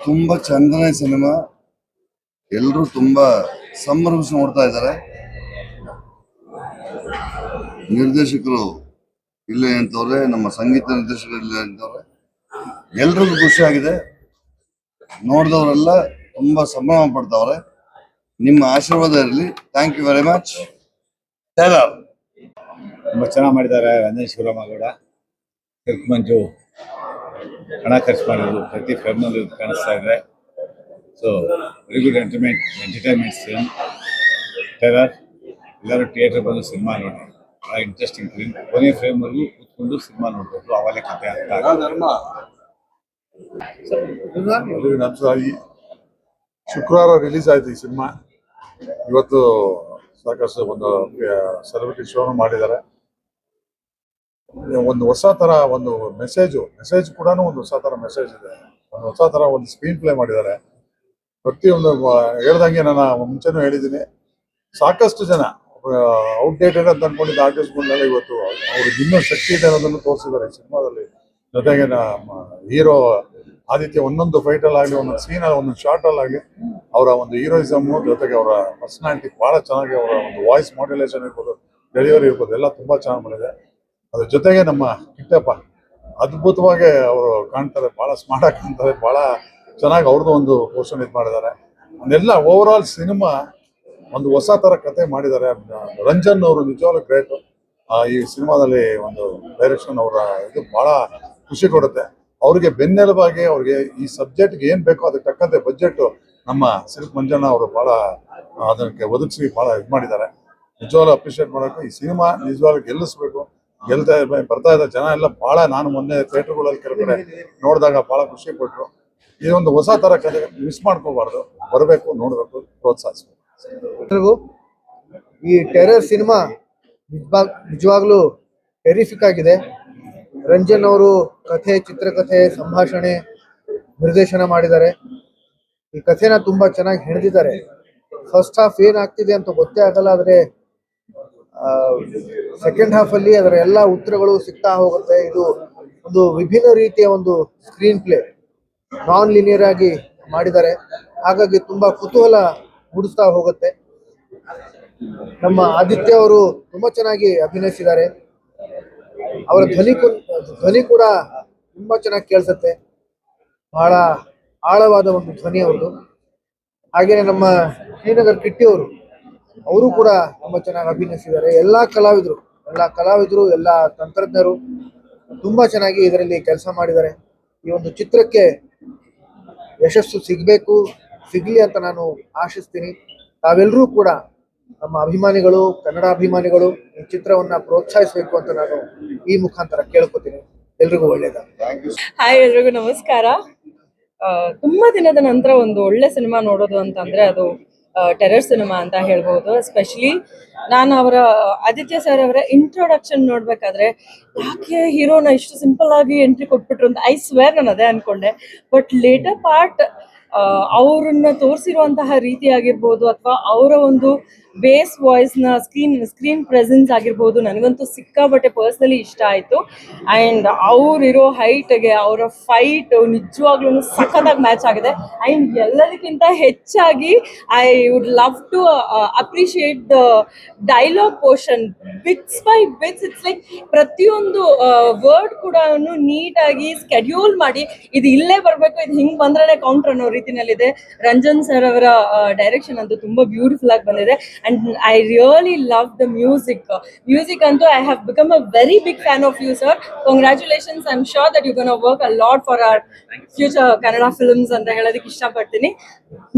ತುಂಬಾ ಚಂದನೆ ಸಿನಿಮಾ. ಎಲ್ಲರೂ ತುಂಬಾ ಸಂಭ್ರಮಿಸಿ ನೋಡ್ತಾ ಇದ್ದಾರೆ. ನಿರ್ದೇಶಕರು ಇಲ್ಲೇ ಅಂತವ್ರೆ, ನಮ್ಮ ಸಂಗೀತ ನಿರ್ದೇಶಕರು ಇಲ್ಲೇ ಅಂತವ್ರೆ. ಎಲ್ರಿಗೂ ಖುಷಿ ಆಗಿದೆ. ನೋಡಿದವರೆಲ್ಲ ತುಂಬಾ ಸಂಭ್ರಮ ಪಡ್ತಾವ್ರೆ. ನಿಮ್ಮ ಆಶೀರ್ವಾದ ಇರಲಿ. Thank you very much. ತುಂಬ ಚೆನ್ನಾಗಿ ಮಾಡಿದ್ದಾರೆ. ರಂಜನ್ ಶಿವರಾಮಗೌಡ, ಸಿಲ್ಕ್ ಮಂಜು ಹಣ ಖರ್ಚು ಮಾಡಿದ್ರು. ಪ್ರತಿ ಫ್ರೇಮ್ನಲ್ಲಿ ಕಾಣಿಸ್ತಾ ಇದೆ. So very good entertainment film. Terror. ಎಲ್ಲರೂ ಥಿಯೇಟರ್ ಬಂದು ಸಿನಿಮಾ ನೋಡಿ. ಭಾಳ ಇಂಟ್ರೆಸ್ಟಿಂಗ್ ಫಿಲ್ಮ್. ಕೊನೆಯ ಫ್ರೇಮ್ವರೆಗೂ ಕೂತ್ಕೊಂಡು ಸಿನಿಮಾ ನೋಡಬೇಕು. ಅವಾಗಲೇ ಕಥೆ ಅಂತ. ಶುಕ್ರವಾರ ರಿಲೀಸ್ ಆಯ್ತು ಈ ಸಿನಿಮಾ. ಇವತ್ತು ಸಾಕಷ್ಟು ಒಂದು ಸೆಲೆಬ್ರಿಟಿ ಶೋನು ಮಾಡಿದ್ದಾರೆ. ಒಂದು ಹೊಸ ತರ ಒಂದು ಮೆಸೇಜ್ ಕೂಡ ಒಂದು ಹೊಸ ತರ ಮೆಸೇಜ್ ಇದೆ. ಒಂದು ಹೊಸ ತರ ಒಂದು ಸ್ಕ್ರೀನ್ ಪ್ಲೇ ಮಾಡಿದ್ದಾರೆ. ಪ್ರತಿಯೊಂದು ಹೇಳ್ದಂಗೆ ನಾನು ಮುಂಚೆನೂ ಹೇಳಿದ್ದೀನಿ, ಸಾಕಷ್ಟು ಜನ ಔಟ್ಡೇಟೆಡ್ ಅಂತ ಅನ್ಕೊಂಡಿದ್ದ ಆರ್ಟಿಸ್ಟ್ಗಳನ್ನೆಲ್ಲ ಇವತ್ತು ಅವ್ರಿಗೆ ಇನ್ನೂ ಶಕ್ತಿ ಇದೆ ಅನ್ನೋದನ್ನು ತೋರಿಸಿದ್ದಾರೆ ಈ ಸಿನಿಮಾದಲ್ಲಿ. ಜೊತೆಗೆ ಹೀರೋ ಆದಿತ್ಯ ಒಂದೊಂದು ಫೈಟಲ್ಲಾಗಲಿ, ಒಂದೊಂದು ಸೀನಲ್ಲಿ, ಒಂದೊಂದು ಶಾರ್ಟಲ್ಲಾಗಲಿ ಅವರ ಒಂದು ಹೀರೋಯಿಸಮ್ ಜೊತೆಗೆ ಅವರ ಪರ್ಸನಾಲಿಟಿ ಭಾಳ ಚೆನ್ನಾಗಿ, ಅವರ ಒಂದು ವಾಯ್ಸ್ ಮಾಡ್ಯುಲೇಷನ್ ಇರ್ಬೋದು, ಡೆಲಿವರಿ ಇರ್ಬೋದು, ಎಲ್ಲ ತುಂಬ ಚೆನ್ನಾಗಿ ಮಾಡಿದೆ. ಅದ್ರ ಜೊತೆಗೆ ನಮ್ಮ ಕಿಟ್ಟಪ್ಪ ಅದ್ಭುತವಾಗಿ ಅವರು ಕಾಣ್ತಾರೆ. ಭಾಳ ಸ್ಮಾರ್ಟ್ ಆಗಿ ಕಾಣ್ತಾರೆ. ಭಾಳ ಚೆನ್ನಾಗಿ ಅವ್ರದ್ದು ಒಂದು ಪೋರ್ಷನ್ ಇದು ಮಾಡಿದ್ದಾರೆ. ಅದೆಲ್ಲ ಓವರ್ ಆಲ್ ಸಿನಿಮಾ ಒಂದು ಹೊಸ ಥರ ಕತೆ ಮಾಡಿದ್ದಾರೆ. ರಂಜನ್ ಅವರು ನಿಜವಾಗ್ಲೂ ಗ್ರೇಟು. ಈ ಸಿನಿಮಾದಲ್ಲಿ ಒಂದು ಡೈರೆಕ್ಷನ್ ಅವರ ಇದು ಭಾಳ ಖುಷಿ ಕೊಡುತ್ತೆ. ಅವ್ರಿಗೆ ಬೆನ್ನೆಲುಬಾಗಿ ಅವ್ರಿಗೆ ಈ ಸಬ್ಜೆಕ್ಟ್ಗೆ ಏನು ಬೇಕೋ ಅದಕ್ಕೆ ತಕ್ಕಂತೆ ಬಜೆಟ್ ನಮ್ಮ ಸಿಲ್ಕ್ ಮಂಜಣ್ಣ ಅವರು ಭಾಳ ಅದಕ್ಕೆ ಒದಗಿಸಿ ಭಾಳ ಇದು ಮಾಡಿದ್ದಾರೆ. ನಿಜವಾಗ್ಲೂ ಅಪ್ರಿಷಿಯೇಟ್ ಮಾಡೋಕ್ಕೆ. ಈ ಸಿನಿಮಾ ನಿಜವಾಗ್ಲೂ ಗೆಲ್ಲಿಸ್ಬೇಕು. ಬರ್ತಾ ಇದ್ದ ಜನ ಎಲ್ಲ ಭಾಳ, ನಾನು ಮೊನ್ನೆ ಥಿಯೇಟರ್ಗಳಲ್ಲಿ ಕೆಲವು ನೋಡಿದಾಗ ಭಾಳ ಖುಷಿ ಪಟ್ಟರು. ಇದೊಂದು ಹೊಸ ಥರ ಕತೆ ಮಿಸ್ ಮಾಡ್ಕೋಬಾರ್ದು. ಬರಬೇಕು, ನೋಡಬೇಕು, ಪ್ರೋತ್ಸಾಹಿಸಬೇಕು. ಈ ಟೆರರ್ ಸಿನಿಮಾ ನಿಜವಾಗ್ಲೂ ಟೆರಿಫಿಕ್ ಆಗಿದೆ. ರಂಜನ್ ಅವರು ಕಥೆ, ಚಿತ್ರಕಥೆ, ಸಂಭಾಷಣೆ, ನಿರ್ದೇಶನ ಮಾಡಿದ್ದಾರೆ. ಈ ಕಥೆನ ತುಂಬಾ ಚೆನ್ನಾಗಿ ಹೆಣೆದಿದ್ದಾರೆ. ಫಸ್ಟ್ ಹಾಫ್ ಏನಾಗ್ತಿದೆ ಅಂತ ಗೊತ್ತೇ ಆಗಲ್ಲ, ಆದರೆ ಸೆಕೆಂಡ್ ಹಾಫ್ ಅಲ್ಲಿ ಅದರ ಎಲ್ಲ ಉತ್ತರಗಳು ಸಿಗ್ತಾ ಹೋಗುತ್ತೆ. ಇದು ಒಂದು ವಿಭಿನ್ನ ರೀತಿಯ ಒಂದು ಸ್ಕ್ರೀನ್ ಪ್ಲೇ, ನಾನ್ ಲಿನಿಯರ್ ಆಗಿ ಮಾಡಿದ್ದಾರೆ. ಹಾಗಾಗಿ ತುಂಬಾ ಕುತೂಹಲ ಮೂಡಿಸ್ತಾ ಹೋಗುತ್ತೆ. ನಮ್ಮ ಆದಿತ್ಯ ಅವರು ತುಂಬಾ ಚೆನ್ನಾಗಿ ಅಭಿನಯಿಸಿದ್ದಾರೆ. ಅವರ ಧ್ವನಿ ಕೂಡ ತುಂಬಾ ಚೆನ್ನಾಗಿ ಕೇಳಿಸುತ್ತೆ. ಬಹಳ ಆಳವಾದ ಒಂದು ಧ್ವನಿ ಅವ್ರದ್ದು. ಹಾಗೇನೆ ನಮ್ಮ ಶ್ರೀನಗರ್ ಕಿಟ್ಟಿ ಅವರು ಕೂಡ ತುಂಬಾ ಚೆನ್ನಾಗಿ ಅಭಿನಯಿಸಿದ್ದಾರೆ. ಎಲ್ಲಾ ಕಲಾವಿದರು, ಎಲ್ಲ ತಂತ್ರಜ್ಞರು ತುಂಬಾ ಚೆನ್ನಾಗಿ ಇದರಲ್ಲಿ ಕೆಲಸ ಮಾಡಿದ್ದಾರೆ. ಈ ಒಂದು ಚಿತ್ರಕ್ಕೆ ಯಶಸ್ಸು ಸಿಗ್ಲಿ ಅಂತ ನಾನು ಆಶಿಸ್ತೀನಿ. ತಾವೆಲ್ಲರೂ ಕೂಡ ನಮ್ಮ ಅಭಿಮಾನಿಗಳು, ಕನ್ನಡ ಅಭಿಮಾನಿಗಳು ಈ ಚಿತ್ರವನ್ನ ಪ್ರೋತ್ಸಾಹಿಸಬೇಕು ಅಂತ ನಾನು ಈ ಮುಖಾಂತರ ಕೇಳ್ಕೊತೀನಿ. ಎಲ್ರಿಗೂ ಒಳ್ಳೇದಾಗಲಿ. ಹಾಯ್, ಎಲ್ರಿಗೂ ನಮಸ್ಕಾರ. ತುಂಬಾ ದಿನದ ನಂತರ ಒಂದು ಒಳ್ಳೆ ಸಿನಿಮಾ ನೋಡೋದು ಅಂತಂದ್ರೆ ಅದು ಟೆರರ್ ಸಿನಿಮಾ ಅಂತ ಹೇಳ್ಬೋದು. ಎಸ್ಪೆಷಲಿ ನಾನು ಅವರ ಆದಿತ್ಯ ಸರ್ ಅವರ ಇಂಟ್ರೊಡಕ್ಷನ್ ನೋಡ್ಬೇಕಾದ್ರೆ ಯಾಕೆ ಹೀರೋನ ಇಷ್ಟು ಸಿಂಪಲ್ ಆಗಿ ಎಂಟ್ರಿ ಕೊಟ್ಬಿಟ್ರು ಅಂತ ಐ ಸ್ವೇರ್ ನಾನು ಅದೇ ಅನ್ಕೊಂಡೆ. ಬಟ್ ಲೇಟರ್ ಪಾರ್ಟ್ ಅವ್ರನ್ನ ತೋರಿಸಿರುವಂತಹ ರೀತಿ ಆಗಿರ್ಬೋದು, ಅಥವಾ ಅವರ ಒಂದು ಬೇಸ್ ವಾಯ್ಸ್ನ ಸ್ಕ್ರೀನ್ ಪ್ರೆಸೆನ್ಸ್ ಆಗಿರ್ಬೋದು, ನನಗಂತೂ ಸಿಕ್ಕಾಬಟ್ಟೆ ಪರ್ಸ್ನಲಿ ಇಷ್ಟ ಆಯಿತು. ಆ್ಯಂಡ್ ಅವರಿರೋ ಹೈಟ್ಗೆ ಅವರ ಫೈಟ್ ನಿಜವಾಗ್ಲೂ ಸಖತ್ತಾಗಿ ಮ್ಯಾಚ್ ಆಗಿದೆ. ಆ್ಯಂಡ್ ಎಲ್ಲದಕ್ಕಿಂತ ಹೆಚ್ಚಾಗಿ I would love to appreciate the dialogue portion. Bits by bits, it's like ಪ್ರತಿಯೊಂದು ವರ್ಡ್ ಕೂಡ ನೀಟಾಗಿ ಸ್ಕೆಡ್ಯೂಲ್ ಮಾಡಿ, ಇದು ಇಲ್ಲೇ ಬರಬೇಕು, ಇದು ಹಿಂಗೆ ಬಂದ್ರೆ ಕೌಂಟರ್ ಅನ್ನೋ ರೀತಿನಲ್ಲಿದೆ. ರಂಜನ್ ಸರ್ ಅವರ ಡೈರೆಕ್ಷನ್ ಅಂತೂ ತುಂಬ ಬ್ಯೂಟಿಫುಲ್ ಆಗಿ ಬಂದಿದೆ. And I really love the music antu I have become a very big fan of you, sir. Congratulations. I'm sure that you're going to work a lot for our future Kannada films anta ಹೇಳೋದಕ್ಕೆ ಇಷ್ಟಪಡ್ತೀನಿ.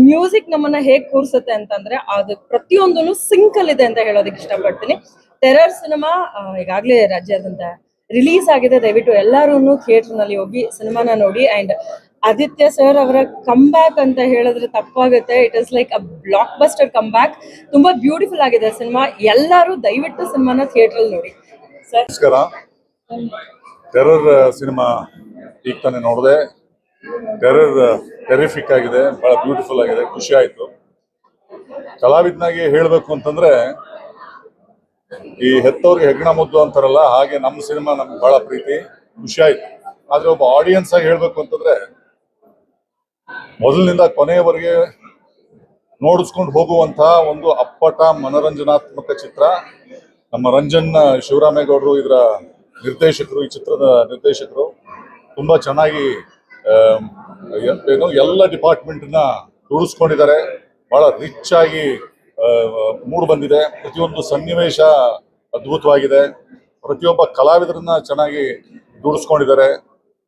Music ನಮ್ಮನ್ನ ಹೇಗೆ ಕೂರಿಸುತ್ತೆ ಅಂತಂದ್ರೆ ಅದು ಪ್ರತಿಯೊಂದೂ ಸಿಂಕಲ್ ಇದೆ ಅಂತ ಹೇಳೋದಕ್ಕೆ ಇಷ್ಟಪಡ್ತೀನಿ. ಟೆರರ್ ಸಿನಿಮಾ ಈಗಾಗಲೇ ರಾಜ್ಯಾದ್ಯಂತ ರಿಲೀಸ್ ಆಗಿದೆ. ದಯವಿಟ್ಟು ಎಲ್ಲರೂ ಥಿಯೇಟರ್ನಲ್ಲಿ ಹೋಗಿ ಸಿನಿಮಾನ ನೋಡಿ. ಆ್ಯಂಡ್ ಆದಿತ್ಯ ಸರ್ ಅವರ ಕಮ್ ಬ್ಯಾಕ್ ಅಂತ ಹೇಳಿದ್ರೆ ತಪ್ಪಾಗುತ್ತೆ. It is like a blockbuster come back. ತುಂಬಾ ಬ್ಯೂಟಿಫುಲ್ ಆಗಿದೆ ಸಿನಿಮಾ. ಎಲ್ಲರೂ ದಯವಿಟ್ಟು ಸಿನಿಮಾನ ಥಿಯೇಟರ್ ನೋಡಿ. ಸರ್ ನಮಸ್ಕಾರ. ಟೆರರ್ ಸಿನಿಮಾ ಈಗ ತಾನೇ ನೋಡಿದೆ. ಟೆರಿಫಿಕ್ ಆಗಿದೆ, ಬಹಳ ಬ್ಯೂಟಿಫುಲ್ ಆಗಿದೆ, ಖುಷಿ ಆಯ್ತು. ಕಲಾವಿದನಾಗಿ ಹೇಳಬೇಕು ಅಂತಂದ್ರೆ, ಈ ಹೆತ್ತವ್ರಿಗೆ ಹೆಗ್ಗಣ ಮುದ್ದು ಅಂತಾರಲ್ಲ, ಹಾಗೆ ನಮ್ಮ ಸಿನಿಮಾ ನಮ್ಗೆ ಬಹಳ ಪ್ರೀತಿ, ಖುಷಿ ಆಯ್ತು. ಆದ್ರೆ ಒಬ್ಬ ಆಡಿಯನ್ಸ್ ಆಗಿ ಹೇಳ್ಬೇಕು ಅಂತಂದ್ರೆ, ಮೊದಲಿನಿಂದ ಕೊನೆಯವರೆಗೆ ನೋಡಿಸ್ಕೊಂಡು ಹೋಗುವಂತಹ ಒಂದು ಅಪ್ಪಟ ಮನೋರಂಜನಾತ್ಮಕ ಚಿತ್ರ. ನಮ್ಮ ರಂಜನ್ ಶಿವರಾಮೇಗೌಡರು ಇದರ ನಿರ್ದೇಶಕರು, ಈ ಚಿತ್ರದ ನಿರ್ದೇಶಕರು ತುಂಬಾ ಚೆನ್ನಾಗಿ ಎಲ್ಲ ಡಿಪಾರ್ಟ್ಮೆಂಟ್ನ ರೂಢಿಸ್ಕೊಂಡಿದ್ದಾರೆ. ಬಹಳ ರಿಚ್ ಆಗಿ ಮೂಡ್ ಬಂದಿದೆ. ಪ್ರತಿಯೊಂದು ಸನ್ನಿವೇಶ ಅದ್ಭುತವಾಗಿದೆ. ಪ್ರತಿಯೊಬ್ಬ ಕಲಾವಿದರನ್ನ ಚೆನ್ನಾಗಿ ರೂಢಿಸ್ಕೊಂಡಿದ್ದಾರೆ.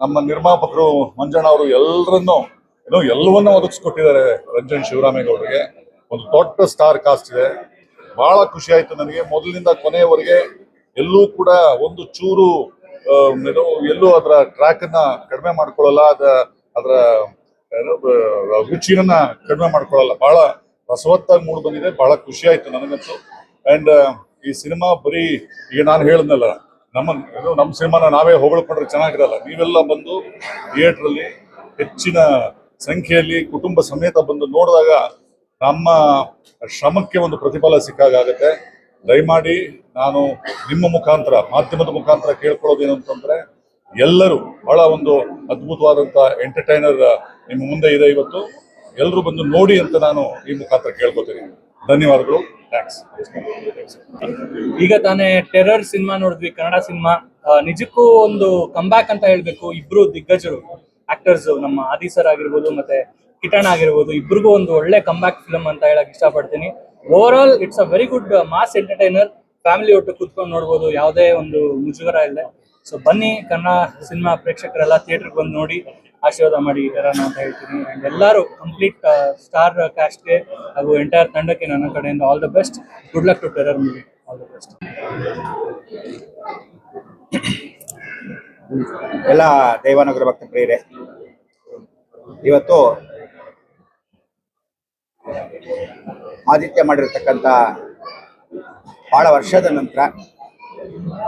ನಮ್ಮ ನಿರ್ಮಾಪಕರು ಮಂಜಣ್ಣ ಅವರು ಎಲ್ಲವನ್ನ ಒದಗಿಸ್ಕೊಟ್ಟಿದ್ದಾರೆ. ರಂಜನ್ ಶಿವರಾಮೇಗೌಡರಿಗೆ ಒಂದು ದೊಡ್ಡ ಸ್ಟಾರ್ ಕಾಸ್ಟ್ ಇದೆ. ಬಹಳ ಖುಷಿ ಆಯ್ತು ನನಗೆ. ಮೊದಲಿನಿಂದ ಕೊನೆಯವರೆಗೆ ಎಲ್ಲೂ ಕೂಡ ಒಂದು ಚೂರು ಎಲ್ಲೂ ಅದರ ಟ್ರ್ಯಾಕ್ ಅನ್ನ ಕಡಿಮೆ ಮಾಡ್ಕೊಳ್ಳಲ್ಲ, ಅದರ ರುಚಿಯನ್ನ ಕಡಿಮೆ ಮಾಡ್ಕೊಳ್ಳಲ್ಲ. ಬಹಳ ರಸವತ್ತಾಗಿ ಮೂಡ್ ಬಂದಿದೆ. ಬಹಳ ಖುಷಿ ಆಯ್ತು ನನಗಂತೂ. ಅಂಡ್ ಈ ಸಿನಿಮಾ ಬರೀ ಈಗ ನಾನು ಹೇಳಿದ್ನಲ್ಲ, ನಮ್ಮ ಸಿನಿಮಾನ ನಾವೇ ಹೊಗಳ್ಕೊಂಡ್ರೆ ಚೆನ್ನಾಗಿರಲ್ಲ. ನೀವೆಲ್ಲ ಬಂದು ಥಿಯೇಟರ್ ಅಲ್ಲಿ ಹೆಚ್ಚಿನ ಸಂಖ್ಯೆಯಲ್ಲಿ ಕುಟುಂಬ ಸಮೇತ ಬಂದು ನೋಡಿದಾಗ ನಮ್ಮ ಶ್ರಮಕ್ಕೆ ಒಂದು ಪ್ರತಿಫಲ ಸಿಕ್ಕಾಗತ್ತೆ. ದಯಮಾಡಿ ನಾನು ನಿಮ್ಮ ಮುಖಾಂತರ, ಮಾಧ್ಯಮದ ಮುಖಾಂತರ ಕೇಳ್ಕೊಳ್ಳೋದೇನು ಅಂತಂದ್ರೆ, ಎಲ್ಲರೂ ಬಹಳ ಒಂದು ಅದ್ಭುತವಾದಂತ ಎಂಟರ್ಟೈನರ್ ನಿಮ್ಮ ಮುಂದೆ ಇದೆ ಇವತ್ತು. ಎಲ್ಲರೂ ಬಂದು ನೋಡಿ ಅಂತ ನಾನು ಈ ಮುಖಾಂತರ ಕೇಳ್ಕೊತೀನಿ. ಧನ್ಯವಾದಗಳು. ಥ್ಯಾಂಕ್ಸ್. ಈಗ ತಾನೇ ಟೆರರ್ ಸಿನಿಮಾ ನೋಡಿದ್ವಿ, ಕನ್ನಡ ಸಿನಿಮಾ. ನಿಜಕ್ಕೂ ಒಂದು ಕಂಬ್ಯಾಕ್ ಅಂತ ಹೇಳ್ಬೇಕು. ಇಬ್ರು ದಿಗ್ಗಜರು ಆಕ್ಟರ್ಸ್, ನಮ್ಮ ಆದಿ ಸರ್ ಆಗಿರ್ಬೋದು ಮತ್ತೆ ಕಿಟಣ್ ಆಗಿರ್ಬೋದು, ಇಬ್ರಿಗೂ ಒಂದು ಒಳ್ಳೆ ಕಂಬ್ಯಾಕ್ ಫಿಲ್ಮ್ ಅಂತ ಹೇಳಕ್ ಇಷ್ಟಪಡ್ತೀನಿ. Overall it's a very good mass entertainer. Family ಒಟ್ಟು ಕೂತ್ಕೊಂಡು ನೋಡ್ಬೋದು, ಯಾವುದೇ ಒಂದು ಮುಜುಗರ ಇಲ್ಲ. ಸೊ ಬನ್ನಿ, ಕನ್ನಡ ಸಿನಿಮಾ ಪ್ರೇಕ್ಷಕರೆಲ್ಲ ಥಿಯೇಟರ್ಗೆ ಬಂದು ನೋಡಿ ಆಶೀರ್ವಾದ ಮಾಡಿ ಟೆರರ್ನ ಅಂತ ಹೇಳ್ತೀನಿ. ಅಂಡ್ ಎಲ್ಲರೂ ಕಂಪ್ಲೀಟ್ ಸ್ಟಾರ್ ಕ್ಯಾಸ್ಟ್ಗೆ ಹಾಗೂ ಎಂಟೈರ್ ತಂಡಕ್ಕೆ ನನ್ನ ಕಡೆಯಿಂದ all the best. Good luck to terror movie. All the best. ಎಲ್ಲ ದೈವಾನುಗ್ರಹ ಭಕ್ತ ಪ್ರಿಯರೇ, ಇವತ್ತು ಆದಿತ್ಯ ಮಾಡಿರ್ತಕ್ಕಂಥ ಬಹಳ ವರ್ಷದ ನಂತರ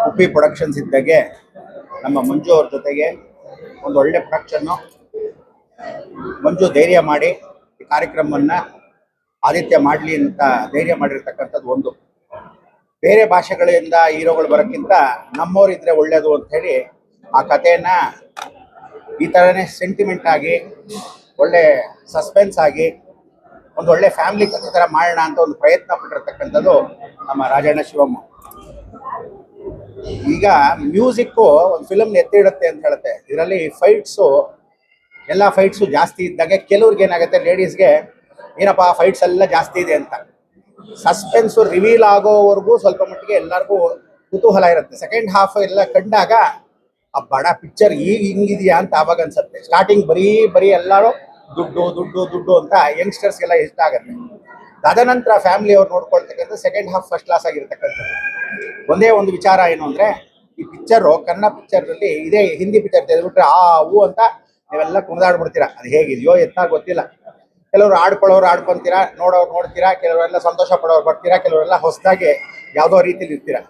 ಉಪ್ಪಿ ಪ್ರೊಡಕ್ಷನ್ಸ್ ಇದ್ದಾಗೆ ನಮ್ಮ ಮಂಜು ಅವ್ರ ಜೊತೆಗೆ ಒಂದು ಒಳ್ಳೆ ಪ್ರೊಡಕ್ಷನ್ನು. ಮಂಜು ಧೈರ್ಯ ಮಾಡಿ ಈ ಕಾರ್ಯಕ್ರಮವನ್ನು ಆದಿತ್ಯ ಮಾಡಲಿ ಅಂತ ಧೈರ್ಯ ಮಾಡಿರ್ತಕ್ಕಂಥದ್ದು ಒಂದು. ಬೇರೆ ಭಾಷೆಗಳಿಂದ ಹೀರೋಗಳು ಬರೋಕ್ಕಿಂತ ನಮ್ಮವ್ರು ಇದ್ರೆ ಒಳ್ಳೇದು ಅಂತ ಹೇಳಿ ಆ ಕಥೆಯನ್ನ ಈ ಥರನೇ ಸೆಂಟಿಮೆಂಟ್ ಆಗಿ, ಒಳ್ಳೆ ಸಸ್ಪೆನ್ಸ್ ಆಗಿ, ಒಂದು ಒಳ್ಳೆ ಫ್ಯಾಮಿಲಿ ಕಥೆ ಥರ ಮಾಡೋಣ ಅಂತ ಒಂದು ಪ್ರಯತ್ನ ಪಟ್ಟಿರ್ತಕ್ಕಂಥದ್ದು ನಮ್ಮ ರಾಜಣ್ಣ ಶಿವಮ್ಮ. ಈಗ ಮ್ಯೂಸಿಕ್ಕು ಒಂದು ಫಿಲಮ್ ಎತ್ತಿಡುತ್ತೆ ಅಂತ ಹೇಳುತ್ತೆ. ಇದರಲ್ಲಿ ಎಲ್ಲ ಫೈಟ್ಸು ಜಾಸ್ತಿ ಇದ್ದಾಗೆ ಕೆಲವ್ರಿಗೆ ಏನಾಗುತ್ತೆ, ಲೇಡೀಸ್ಗೆ ಏನಪ್ಪ ಫೈಟ್ಸ್ ಎಲ್ಲ ಜಾಸ್ತಿ ಇದೆ ಅಂತ. ಸಸ್ಪೆನ್ಸು ರಿವೀಲ್ ಆಗೋವರೆಗೂ ಸ್ವಲ್ಪ ಮಟ್ಟಿಗೆ ಎಲ್ಲರಿಗೂ ಕುತೂಹಲ ಇರುತ್ತೆ. ಸೆಕೆಂಡ್ ಹಾಫ್ ಎಲ್ಲ ಕಂಡಾಗ ಆ ಬಡ ಪಿಕ್ಚರ್ ಹಿಂಗಿದೆಯಾ ಅಂತ ಆವಾಗ ಅನ್ಸುತ್ತೆ. ಸ್ಟಾರ್ಟಿಂಗ್ ಬರೀ ಎಲ್ಲರೂ ದುಡ್ಡು ಅಂತ ಯಂಗ್ಸ್ಟರ್ಸ್ಗೆಲ್ಲ ಇಷ್ಟ ಆಗುತ್ತೆ. ತದನಂತರ ಫ್ಯಾಮಿಲಿ ಅವ್ರು ನೋಡ್ಕೊಳ್ತಕ್ಕಂಥ ಸೆಕೆಂಡ್ ಹಾಫ್ ಫಸ್ಟ್ ಕ್ಲಾಸ್ ಆಗಿರ್ತಕ್ಕಂಥದ್ದು. ಒಂದೇ ಒಂದು ವಿಚಾರ ಏನು ಅಂದರೆ, ಈ ಪಿಕ್ಚರು ಕನ್ನಡ ಪಿಕ್ಚರ್ನಲ್ಲಿ ಇದೇ ಹಿಂದಿ ಪಿಕ್ಚರ್ ತೆಗೆದುಬಿಟ್ರೆ ಹೂ ಅಂತ ನೀವೆಲ್ಲ ಕುಣಿದಾಡ್ಬಿಡ್ತೀರಾ. ಅದು ಹೇಗಿದೆಯೋ ಗೊತ್ತಿಲ್ಲ. ಕೆಲವರು ಆಡ್ಕೊಳ್ಳೋರು ಆಡ್ಕೊತೀರಾ, ನೋಡೋರು ನೋಡ್ತೀರಾ, ಕೆಲವರೆಲ್ಲ ಸಂತೋಷ ಪಡೋರು ಬರ್ತೀರಾ, ಕೆಲವರೆಲ್ಲ ಹೊಸದಾಗಿ ಯಾವುದೋ ರೀತಿಲಿ ಇರ್ತೀರಾ.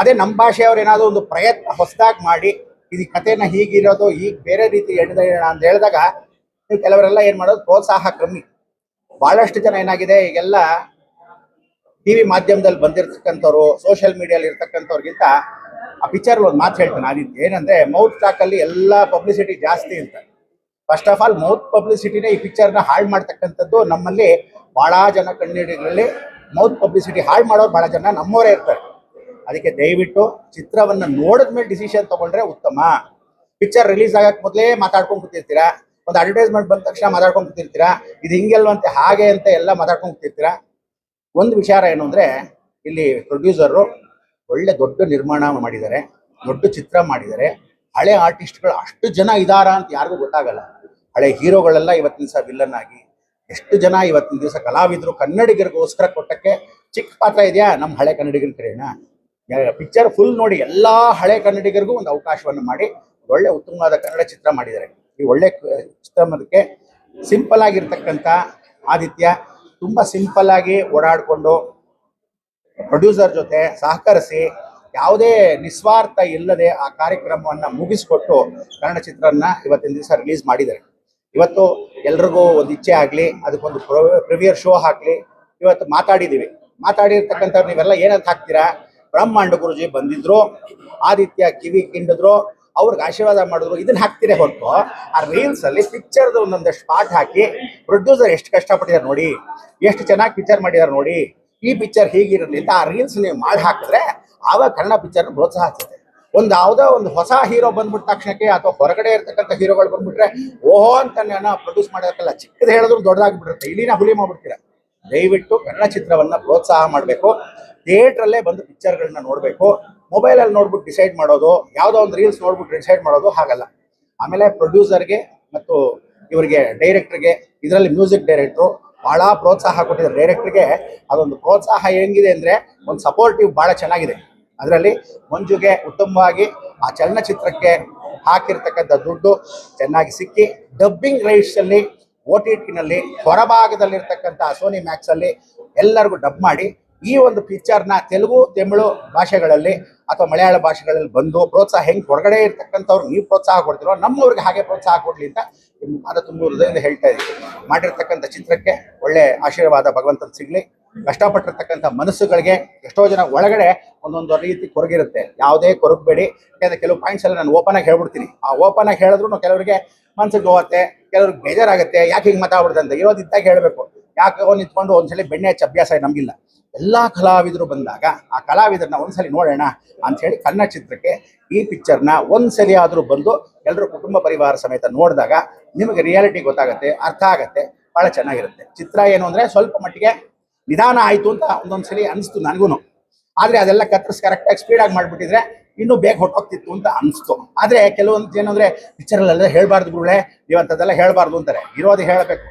ಅದೇ ನಮ್ಮ ಭಾಷೆಯವ್ರು ಏನಾದರೂ ಒಂದು ಪ್ರಯತ್ನ ಹೊಸದಾಗಿ ಮಾಡಿ ಇದು ಕಥೆನ ಹೀಗಿರೋದು, ಈಗ ಬೇರೆ ರೀತಿ ಅಂತ ಹೇಳಿದಾಗ ನೀವು ಕೆಲವರೆಲ್ಲ ಏನು ಮಾಡೋದು, ಪ್ರೋತ್ಸಾಹ ಕಮ್ಮಿ. ಭಾಳಷ್ಟು ಜನ ಏನಾಗಿದೆ, ಈಗೆಲ್ಲ ಟಿವಿ ಮಾಧ್ಯಮದಲ್ಲಿ ಬಂದಿರತಕ್ಕಂಥವ್ರು, ಸೋಷಿಯಲ್ ಮೀಡಿಯಲ್ಲಿ ಇರ್ತಕ್ಕಂಥವ್ರಿಗಿಂತ ಆ ಪಿಕ್ಚರ್ ಒಂದು ಮಾತು ಹೇಳ್ತಾನೆ ಆದಿತ್ಯ, ಏನಂದರೆ ಮೌತ್ ಟಾಕಲ್ಲಿ ಎಲ್ಲ ಪಬ್ಲಿಸಿಟಿ ಜಾಸ್ತಿ ಅಂತ. ಫಸ್ಟ್ ಆಫ್ ಆಲ್ ಮೌತ್ ಪಬ್ಲಿಸಿಟಿನೇ ಈ ಪಿಕ್ಚರ್ನ ಹಾಳು ಮಾಡ್ತಕ್ಕಂಥದ್ದು. ನಮ್ಮಲ್ಲಿ ಭಾಳ ಜನ ಕನ್ನಡಿಗರಲ್ಲಿ ಮೌತ್ ಪಬ್ಲಿಸಿಟಿ ಹಾಳು ಮಾಡೋರು ಭಾಳ ಜನ ನಮ್ಮವರೇ ಇರ್ತಾರೆ. ಅದಕ್ಕೆ ದಯವಿಟ್ಟು ಚಿತ್ರವನ್ನು ನೋಡಿದ್ಮೇಲೆ ಡಿಸಿಷನ್ ತೊಗೊಂಡ್ರೆ ಉತ್ತಮ. ಪಿಕ್ಚರ್ ರಿಲೀಸ್ ಆಗಕ್ಕೆ ಮೊದಲೇ ಮಾತಾಡ್ಕೊಂಡು ಕೂತಿರ್ತೀರಾ, ಒಂದು ಅಡ್ವರ್ಟೈಸ್ಮೆಂಟ್ ಬಂದ ತಕ್ಷಣ ಮಾತಾಡ್ಕೊಂಡು ಕೂತಿರ್ತೀರಾ, ಇದು ಹಿಂಗೆಲ್ವಂತೆ ಹಾಗೆ ಅಂತ ಎಲ್ಲ ಮಾತಾಡ್ಕೊಂಡು ಕೂತಿರ್ತೀರಾ. ಒಂದು ವಿಚಾರ ಏನು ಅಂದರೆ, ಇಲ್ಲಿ ಪ್ರೊಡ್ಯೂಸರು ಒಳ್ಳೆ ದೊಡ್ಡ ನಿರ್ಮಾಣ ಮಾಡಿದ್ದಾರೆ, ದೊಡ್ಡ ಚಿತ್ರ ಮಾಡಿದ್ದಾರೆ. ಹಳೆ ಆರ್ಟಿಸ್ಟ್ಗಳು ಅಷ್ಟು ಜನ ಇದ್ದಾರಾ ಅಂತ ಯಾರಿಗೂ ಗೊತ್ತಾಗಲ್ಲ. ಹಳೆ ಹೀರೋಗಳೆಲ್ಲ ಇವತ್ತಿನ ದಿವಸ ವಿಲ್ಲನ್ ಆಗಿ, ಎಷ್ಟು ಜನ ಇವತ್ತಿನ ದಿವಸ ಕಲಾವಿದರು ಕನ್ನಡಿಗರಿಗೋಸ್ಕರ ಕೊಟ್ಟಕ್ಕೆ ಚಿಕ್ಕ ಪಾತ್ರ ಇದೆಯಾ, ನಮ್ಮ ಹಳೆ ಕನ್ನಡಿಗರ ಕಡೆನ ಪಿಕ್ಚರ್ ಫುಲ್ ನೋಡಿ ಎಲ್ಲ ಹಳೆ ಕನ್ನಡಿಗರಿಗೂ ಒಂದು ಅವಕಾಶವನ್ನು ಮಾಡಿ ಒಳ್ಳೆ ಉತ್ತಮವಾದ ಕನ್ನಡ ಚಿತ್ರ ಮಾಡಿದ್ದಾರೆ. ಈ ಒಳ್ಳೆ ಚಿತ್ರಕ್ಕೆ ಸಿಂಪಲ್ ಆಗಿರ್ತಕ್ಕಂಥ ಆದಿತ್ಯ ತುಂಬ ಸಿಂಪಲ್ ಆಗಿ ಓಡಾಡಿಕೊಂಡು ಪ್ರೊಡ್ಯೂಸರ್ ಜೊತೆ ಸಹಕರಿಸಿ ಯಾವುದೇ ನಿಸ್ವಾರ್ಥ ಇಲ್ಲದೆ ಆ ಕಾರ್ಯಕ್ರಮವನ್ನು ಮುಗಿಸ್ಕೊಟ್ಟು ಕನ್ನಡ ಚಿತ್ರನ ಇವತ್ತಿನ ದಿವಸ ರಿಲೀಸ್ ಮಾಡಿದ್ದಾರೆ. ಇವತ್ತು ಎಲ್ರಿಗೂ ಒಂದು ಇಚ್ಛೆ ಆಗಲಿ, ಅದಕ್ಕೊಂದು ಪ್ರೀಮಿಯರ್ ಶೋ ಹಾಕಲಿ. ಇವತ್ತು ಮಾತಾಡಿರ್ತಕ್ಕಂಥವ್ರು ನೀವೆಲ್ಲ ಏನಂತ ಹಾಕ್ತೀರಾ, ಬ್ರಹ್ಮಾಂಡ ಗುರುಜಿ ಬಂದಿದ್ರು, ಆದಿತ್ಯ ಕಿವಿ ಕಿಂಡಿದ್ರು, ಅವ್ರಿಗೆ ಆಶೀರ್ವಾದ ಮಾಡಿದ್ರು ಇದನ್ನ ಹಾಕ್ತಿರೇ ಹೊರತು ಆ ರೀಲ್ಸ್ ಅಲ್ಲಿ ಪಿಕ್ಚರ್ದು ಒಂದೊಂದಷ್ಟು ಪಾರ್ಟ್ ಹಾಕಿ ಪ್ರೊಡ್ಯೂಸರ್ ಎಷ್ಟು ಕಷ್ಟಪಟ್ಟಿದ್ದಾರೆ ನೋಡಿ, ಎಷ್ಟು ಚೆನ್ನಾಗಿ ಪಿಕ್ಚರ್ ಮಾಡಿದ್ದಾರೆ ನೋಡಿ, ಈ ಪಿಕ್ಚರ್ ಹೀಗಿರಲಿ ಅಂತ ಆ ರೀಲ್ಸ್ ನೀವು ಮಾಡಿ ಹಾಕಿದ್ರೆ ಆವಾಗ ಕನ್ನಡ ಪಿಕ್ಚರ್ ಪ್ರೋತ್ಸಾಹ ಆಗ್ತದೆ. ಒಂದು ಯಾವುದೋ ಒಂದು ಹೊಸ ಹೀರೋ ಬಂದ್ಬಿಟ್ಟ ತಕ್ಷಣಕ್ಕೆ ಅಥವಾ ಹೊರಗಡೆ ಇರ್ತಕ್ಕಂಥ ಹೀರೋಗಳು ಬಂದ್ಬಿಟ್ರೆ ಓಹೋ ಅಂತ ಪ್ರೊಡ್ಯೂಸ್ ಮಾಡೋಕ್ಕಲ್ಲ, ಚಿಕ್ಕದು ಹೇಳಿದ್ರು ದೊಡ್ಡದಾಗ್ಬಿಟ್ಟಿರುತ್ತೆ, ಇಲ್ಲಿನ ಹುಲಿ ಮಾಡ್ಬಿಡ್ತೀರ. ದಯವಿಟ್ಟು ಕನ್ನಡ ಚಿತ್ರವನ್ನ ಪ್ರೋತ್ಸಾಹ ಮಾಡಬೇಕು. ಥಿಯೇಟ್ರಲ್ಲೇ ಬಂದು ಪಿಕ್ಚರ್ಗಳನ್ನ ನೋಡಬೇಕು. ಮೊಬೈಲಲ್ಲಿ ನೋಡ್ಬಿಟ್ಟು ಡಿಸೈಡ್ ಮಾಡೋದು, ಯಾವುದೋ ಒಂದು ರೀಲ್ಸ್ ನೋಡ್ಬಿಟ್ಟು ಡಿಸೈಡ್ ಮಾಡೋದು ಹಾಗಲ್ಲ. ಆಮೇಲೆ ಪ್ರೊಡ್ಯೂಸರ್ಗೆ ಮತ್ತು ಇವರಿಗೆ ಡೈರೆಕ್ಟರ್ಗೆ, ಇದರಲ್ಲಿ ಮ್ಯೂಸಿಕ್ ಡೈರೆಕ್ಟ್ರು ಭಾಳ ಪ್ರೋತ್ಸಾಹ ಕೊಟ್ಟಿದ್ದಾರೆ. ಡೈರೆಕ್ಟರ್ಗೆ ಅದೊಂದು ಪ್ರೋತ್ಸಾಹ ಹೆಂಗಿದೆ ಅಂದರೆ ಒಂದು ಸಪೋರ್ಟಿವ್ ಭಾಳ ಚೆನ್ನಾಗಿದೆ. ಅದರಲ್ಲಿ ಮಂಜುಗೆ ಉತ್ತಮವಾಗಿ ಆ ಚಲನಚಿತ್ರಕ್ಕೆ ಹಾಕಿರ್ತಕ್ಕಂಥ ದುಡ್ಡು ಚೆನ್ನಾಗಿ ಸಿಕ್ಕಿ, ಡಬ್ಬಿಂಗ್ ರೈಟ್ಸಲ್ಲಿ OTT-ನಲ್ಲಿ ಹೊರಭಾಗದಲ್ಲಿರ್ತಕ್ಕಂಥ ಸೋನಿ ಮ್ಯಾಕ್ಸಲ್ಲಿ ಎಲ್ಲರಿಗೂ ಡಬ್ ಮಾಡಿ ಈ ಒಂದು ಪಿಕ್ಚರ್ನ ತೆಲುಗು ತಮಿಳು ಭಾಷೆಗಳಲ್ಲಿ ಅಥವಾ ಮಲಯಾಳ ಭಾಷೆಗಳಲ್ಲಿ ಬಂದು ಪ್ರೋತ್ಸಾಹ ಹೆಂಗೆ ಹೊರಗಡೆ ಇರ್ತಕ್ಕಂಥವ್ರು ನೀವು ಪ್ರೋತ್ಸಾಹ ಕೊಡ್ತೀರೋ ನಮ್ಮವ್ರಿಗೆ ಹಾಗೆ ಪ್ರೋತ್ಸಾಹ ಕೊಡಲಿ ಅಂತ ಅದು ತುಂಬ ಹೃದಯದಿಂದ ಹೇಳ್ತಾ ಇದ್ದೀವಿ. ಮಾಡಿರ್ತಕ್ಕಂಥ ಚಿತ್ರಕ್ಕೆ ಒಳ್ಳೆ ಆಶೀರ್ವಾದ ಭಗವಂತನ ಸಿಗಲಿ. ಕಷ್ಟಪಟ್ಟಿರ್ತಕ್ಕಂಥ ಮನಸ್ಸುಗಳಿಗೆ ಎಷ್ಟೋ ಜನ ಒಳಗಡೆ ಒಂದೊಂದು ರೀತಿ ಕೊರಗಿರುತ್ತೆ, ಯಾವುದೇ ಕೊರಗಬೇಡಿ. ಯಾಕಂದರೆ ಕೆಲವು ಪಾಯಿಂಟ್ಸ್ ಎಲ್ಲ ನಾನು ಓಪನ್ ಆಗಿ ಹೇಳ್ಬಿಡ್ತೀನಿ. ಆ ಓಪನ್ ಆಗಿ ಹೇಳಿದ್ರು ಕೆಲವರಿಗೆ ಮನ್ಸಿಗೆ ಹೋಗುತ್ತೆ, ಕೆಲವ್ರಿಗೆ ಬೇಜಾರಾಗುತ್ತೆ, ಯಾಕೆ ಹಿಂಗೆ ಮಾತಾಡ್ಬಿಡ್ದೆ ಅಂತ. ಇರೋದಿದ್ದಾಗ ಹೇಳಬೇಕು. ಯಾಕೆ ನಿಂತ್ಕೊಂಡು ಒಂದ್ಸಲಿ ಬೆಣ್ಣೆ ಹಚ್ಚ ಅಭ್ಯಾಸ ನಮಗಿಲ್ಲ. ಎಲ್ಲ ಕಲಾವಿದರು ಬಂದಾಗ ಆ ಕಲಾವಿದರನ್ನ ಒಂದ್ಸಲಿ ನೋಡೋಣ ಅಂಥೇಳಿ ಕನ್ನಡ ಚಿತ್ರಕ್ಕೆ ಈ ಪಿಕ್ಚರ್ನ ಒಂದ್ಸಲಿ ಆದರೂ ಬಂದು ಎಲ್ಲರೂ ಕುಟುಂಬ ಪರಿವಾರ ಸಮೇತ ನೋಡಿದಾಗ ನಿಮಗೆ ರಿಯಾಲಿಟಿ ಗೊತ್ತಾಗುತ್ತೆ, ಅರ್ಥ ಆಗುತ್ತೆ, ಭಾಳ ಚೆನ್ನಾಗಿರುತ್ತೆ. ಚಿತ್ರ ಏನು ಅಂದರೆ ಸ್ವಲ್ಪ ಮಟ್ಟಿಗೆ ನಿಧಾನ ಆಯಿತು ಅಂತ ಒಂದೊಂದ್ಸಲಿ ಅನಿಸ್ತು ನನಗೂ. ಆದರೆ ಅದೆಲ್ಲ ಕತ್ತರಿಸಿ ಕರೆಕ್ಟಾಗಿ ಸ್ಪೀಡಾಗಿ ಮಾಡಿಬಿಟ್ಟಿದ್ರೆ ಇನ್ನೂ ಬೇಗ ಹೊಟ್ಟೋಗ್ತಿತ್ತು ಅಂತ ಅನಿಸ್ತು. ಆದರೆ ಕೆಲವೊಂದು ಏನಂದರೆ ಪಿಕ್ಚರಲ್ಲೆಲ್ಲ ಹೇಳಬಾರ್ದು ಗುರುಗಳೇ, ನೀವು ಅಂಥದ್ದೆಲ್ಲ ಹೇಳಬಾರ್ದು ಅಂತಾರೆ. ಇರೋದು ಹೇಳಬೇಕು.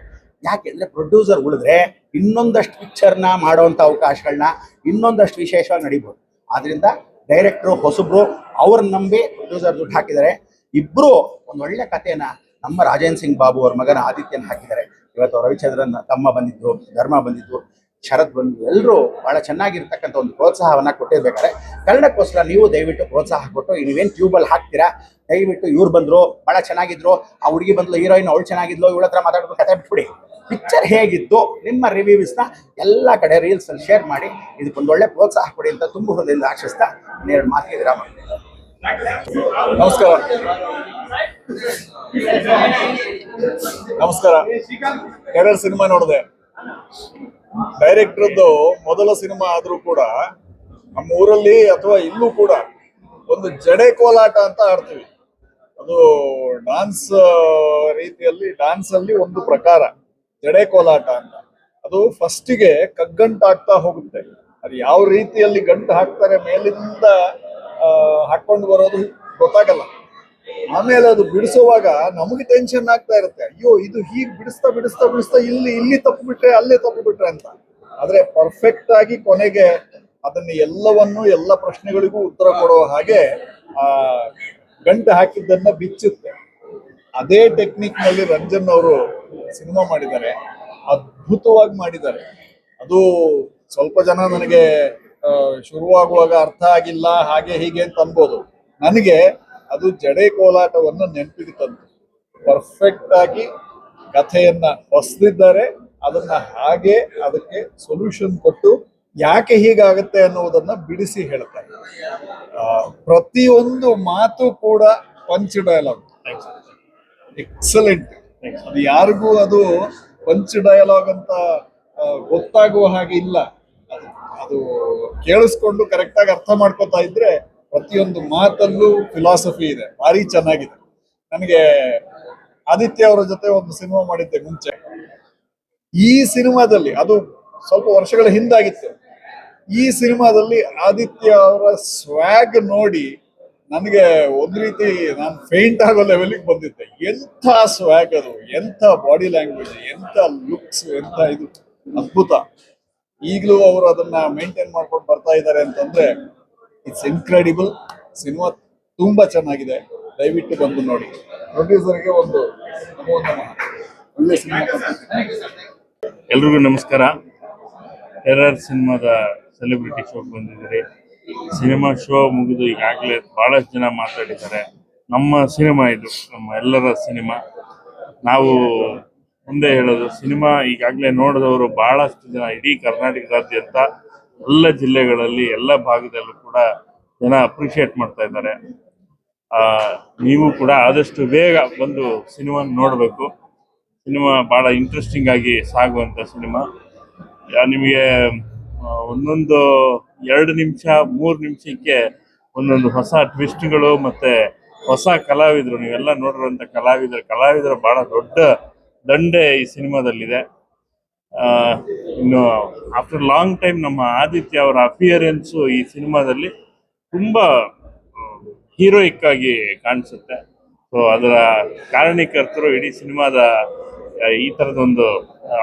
ಯಾಕೆಂದರೆ ಪ್ರೊಡ್ಯೂಸರ್ ಉಳಿದ್ರೆ ಇನ್ನೊಂದಷ್ಟು ಪಿಕ್ಚರ್ನ ಮಾಡೋವಂಥ ಅವಕಾಶಗಳನ್ನ ಇನ್ನೊಂದಷ್ಟು ವಿಶೇಷವಾಗಿ ನಡೀಬೋದು. ಆದ್ದರಿಂದ ಡೈರೆಕ್ಟ್ರು ಹೊಸಬ್ರು ಅವ್ರನ್ನ ನಂಬಿ ಪ್ರೊಡ್ಯೂಸರ್ ದುಡ್ಡು ಹಾಕಿದ್ದಾರೆ. ಇಬ್ಬರು ಒಂದು ಒಳ್ಳೆ ಕಥೆಯನ್ನು ನಮ್ಮ ರಾಜೇಂದ್ರ ಸಿಂಗ್ ಬಾಬು ಅವ್ರ ಮಗನ ಆದಿತ್ಯನ ಹಾಕಿದ್ದಾರೆ. ಇವತ್ತು ರವಿಚಂದ್ರನ್ ತಮ್ಮ ಬಂದಿದ್ದು, ಧರ್ಮ ಬಂದಿದ್ದು, ಶರತ್ ಬಂದಿದ್ದು, ಎಲ್ಲರೂ ಭಾಳ ಚೆನ್ನಾಗಿರ್ತಕ್ಕಂಥ ಒಂದು ಪ್ರೋತ್ಸಾಹವನ್ನು ಕೊಟ್ಟಿರ್ಬೇಕಾದ್ರೆ ಕನ್ನಡಕ್ಕೋಸ್ಕರ ನೀವು ದಯವಿಟ್ಟು ಪ್ರೋತ್ಸಾಹ ಕೊಟ್ಟು ನೀವೇನು ಟ್ಯೂಬಲ್ಲಿ ಹಾಕ್ತೀರಾ ದಯವಿಟ್ಟು ಇವ್ರು ಬಂದರು ಭಾಳ ಚೆನ್ನಾಗಿದ್ರು, ಆ ಹುಡುಗಿ ಬಂದ್ಲು ಹೀರೋಯಿನ್ ಅವಳು ಚೆನ್ನಾಗಿದ್ಲು, ಇವಳ ಹತ್ರ ಮಾತಾಡೋದು ಕತೆ ಬಿಟ್ಬಿಡಿ. ಪಿಕ್ಚರ್ ಹೇಗಿದ್ದು ನಿಮ್ಮ ರಿವ್ಯೂಸ್ನ ಎಲ್ಲ ಕಡೆ ರೀಲ್ಸಲ್ಲಿ ಶೇರ್ ಮಾಡಿ ಇದಕ್ಕೊಂದು ಒಳ್ಳೆ ಪ್ರೋತ್ಸಾಹ ಕೊಡಿ ಅಂತ ತುಂಬ ಹೃದಯದಿಂದ ಆಶಿಸ್ತಾ ಇನ್ನೆರಡು ಮಾತಿಗೆ ವಿರಾಮ. ನಮಸ್ಕಾರ. ನಮಸ್ಕಾರ. ಟೆರರ್ ಸಿನಿಮಾ ನೋಡಿದೆ. ಡೈರೆಕ್ಟರ್ದು ಮೊದಲ ಸಿನಿಮಾ ಆದ್ರೂ ಕೂಡ ನಮ್ಮ ಊರಲ್ಲಿ ಅಥವಾ ಇಲ್ಲೂ ಕೂಡ ಒಂದು ಜಡೆ ಕೋಲಾಟ ಅಂತ ಆಡ್ತೀವಿ. ಅದು ಡಾನ್ಸ್ ರೀತಿಯಲ್ಲಿ, ಡಾನ್ಸ್ ಅಲ್ಲಿ ಒಂದು ಪ್ರಕಾರ ಜಡೆ ಕೋಲಾಟ ಅಂತ. ಅದು ಫಸ್ಟಿಗೆ ಕಗ್ಗಂಟಾಗ್ತಾ ಹೋಗುತ್ತೆ. ಅದು ಯಾವ ರೀತಿಯಲ್ಲಿ ಗಂಟು ಹಾಕ್ತಾರೆ ಮೇಲಿಂದ ಹಾಕೊಂಡು ಬರೋದು ಗೊತ್ತಾಗಲ್ಲ. ಆಮೇಲೆ ಅದು ಬಿಡಿಸುವಾಗ ನಮಗೆ ಟೆನ್ಷನ್ ಆಗ್ತಾ ಇರುತ್ತೆ, ಅಯ್ಯೋ ಇದು ಹೀಗೆ ಬಿಡಿಸ್ತಾ ಬಿಡಿಸ್ತಾ ಬಿಡಿಸ್ತಾ ಇಲ್ಲಿ ತಪ್ಪು ಬಿಟ್ರೆ ಅಲ್ಲೇ ತಪ್ಪು ಬಿಟ್ರೆ ಅಂತ. ಆದ್ರೆ ಪರ್ಫೆಕ್ಟ್ ಆಗಿ ಕೊನೆಗೆ ಅದನ್ನ ಎಲ್ಲವನ್ನು ಎಲ್ಲ ಪ್ರಶ್ನೆಗಳಿಗೂ ಉತ್ತರ ಕೊಡೋ ಹಾಗೆ ಆ ಗಂಟು ಹಾಕಿದ್ದನ್ನ ಬಿಚ್ಚುತ್ತೆ. ಅದೇ ಟೆಕ್ನಿಕ್ ನಲ್ಲಿ ರಂಜನ್ ಅವರು ಸಿನಿಮಾ ಮಾಡಿದ್ದಾರೆ, ಅದ್ಭುತವಾಗಿ ಮಾಡಿದ್ದಾರೆ. ಅದು ಸ್ವಲ್ಪ ಜನ ನನಗೆ ಶುರುವಾಗುವಾಗ ಅರ್ಥ ಆಗಿಲ್ಲ ಹಾಗೆ ಹೀಗೆ ಅಂತ ಅನ್ಬೋದು. ನನಗೆ ಅದು ಜಡೆ ಕೋಲಾಟವನ್ನು ನೆನಪಿಗೆ ತಂತು. ಪರ್ಫೆಕ್ಟ್ ಆಗಿ ಕಥೆಯನ್ನ ಹೊಸದಿದ್ದಾರೆ, ಅದನ್ನ ಹಾಗೆ ಅದಕ್ಕೆ ಸೊಲ್ಯೂಷನ್ ಕೊಟ್ಟು ಯಾಕೆ ಹೀಗಾಗತ್ತೆ ಅನ್ನೋದನ್ನ ಬಿಡಿಸಿ ಹೇಳ್ತಾರೆ. ಪ್ರತಿಯೊಂದು ಮಾತು ಕೂಡ ಪಂಚ್ ಡಯಲಾಗ್, ಎಕ್ಸಲೆಂಟ್. ಅದು ಯಾರಿಗೂ ಅದು ಪಂಚ್ ಡಯಲಾಗ್ ಅಂತ ಗೊತ್ತಾಗುವ ಹಾಗೆ ಇಲ್ಲ. ಅದು ಕೇಳಿಸ್ಕೊಂಡು ಕರೆಕ್ಟಾಗಿ ಅರ್ಥ ಮಾಡ್ಕೊತಾ ಇದ್ರೆ ಪ್ರತಿಯೊಂದು ಮಾತಲ್ಲೂ ಫಿಲಾಸಫಿ ಇದೆ, ಭಾರಿ ಚೆನ್ನಾಗಿದೆ. ನನಗೆ ಆದಿತ್ಯ ಅವರ ಜೊತೆ ಒಂದು ಸಿನಿಮಾ ಮಾಡಿದ್ದೆ ಮುಂಚೆ. ಈ ಸಿನಿಮಾದಲ್ಲಿ, ಅದು ಸ್ವಲ್ಪ ವರ್ಷಗಳ ಹಿಂದಾಗಿತ್ತು, ಈ ಸಿನಿಮಾದಲ್ಲಿ ಆದಿತ್ಯ ಅವರ ಸ್ವ್ಯಾಗ್ ನೋಡಿ ನನಗೆ ಒಂದ್ ರೀತಿ ನಾನು ಫೇಂಟ್ ಆಗೋ ಲೆವೆಲ್ಗೆ ಬಂದಿದ್ದೆ. ಎಂಥ ಸ್ವ್ಯಾಗ್ ಅದು, ಎಂಥ ಬಾಡಿ ಲ್ಯಾಂಗ್ವೇಜ್, ಎಂಥ ಲುಕ್ಸ್, ಎಂಥ ಇದು ಅದ್ಭುತ. ಈಗಲೂ ಅವರು ಅದನ್ನ ಮೇಂಟೈನ್ ಮಾಡ್ಕೊಂಡು ಬರ್ತಾ ಇದ್ದಾರೆ ಅಂತಂದ್ರೆ ಇಟ್ಸ್ ಇನ್ಕ್ರೆಡಿಬಲ್. ಸಿನಿಮಾ ತುಂಬಾ ಚೆನ್ನಾಗಿದೆ, ದಯವಿಟ್ಟು ಬಂದು ನೋಡಿ. ಪ್ರೊಡ್ಯೂಸರ್ಗೆ ಒಂದು ಒಳ್ಳೆ ಸಿನಿಮಾ. ಎಲ್ರಿಗೂ ನಮಸ್ಕಾರ. ಟೆರರ್ ಸಿನಿಮಾದ ಸೆಲೆಬ್ರಿಟಿ ಶೋಗೆ ಬಂದಿದ್ದೀರಿ. ಸಿನಿಮಾ ಶೋ ಮುಗಿದು ಈಗಾಗಲೇ ಬಹಳಷ್ಟು ಜನ ಮಾತಾಡಿದ್ದಾರೆ. ನಮ್ಮ ಸಿನಿಮಾ ಇದು, ನಮ್ಮ ಎಲ್ಲರ ಸಿನಿಮಾ. ನಾವು ಮುಂದೆ ಹೇಳೋದು, ಸಿನಿಮಾ ಈಗಾಗಲೇ ನೋಡಿದವರು ಬಹಳಷ್ಟು ಜನ ಇಡೀ ಕರ್ನಾಟಕದಾದ್ಯಂತ ಎಲ್ಲ ಜಿಲ್ಲೆಗಳಲ್ಲಿ ಎಲ್ಲ ಭಾಗದಲ್ಲೂ ಕೂಡ ಜನ ಅಪ್ರಿಷಿಯೇಟ್ ಮಾಡ್ತಾ ಇದ್ದಾರೆ. ನೀವು ಕೂಡ ಆದಷ್ಟು ಬೇಗ ಬಂದು ಸಿನಿಮಾ ನೋಡಬೇಕು. ಸಿನಿಮಾ ಭಾಳ ಇಂಟ್ರೆಸ್ಟಿಂಗ್ ಆಗಿ ಸಾಗುವಂಥ ಸಿನಿಮಾ. ನಿಮಗೆ ಒಂದೊಂದು 2 ನಿಮಿಷ 3 ನಿಮಿಷಕ್ಕೆ ಒಂದೊಂದು ಹೊಸ ಟ್ವಿಸ್ಟ್ಗಳು ಮತ್ತು ಹೊಸ ಕಲಾವಿದರು, ನೀವೆಲ್ಲ ನೋಡಿರುವಂಥ ಕಲಾವಿದರ ಭಾಳ ದೊಡ್ಡ ದಂಡೆ ಈ ಸಿನಿಮಾದಲ್ಲಿದೆ. ಇನ್ನು ಆಫ್ಟರ್ ಲಾಂಗ್ ಟೈಮ್ ನಮ್ಮ ಆದಿತ್ಯ ಅವರ ಅಪಿಯರೆನ್ಸು ಈ ಸಿನಿಮಾದಲ್ಲಿ ತುಂಬ ಹೀರೋಯಿಕ್ ಆಗಿ ಕಾಣಿಸುತ್ತೆ. ಸೊ ಅದರ ಕಾರಣೀಕರ್ತರು ಇಡೀ ಸಿನಿಮಾದ ಈ ಥರದೊಂದು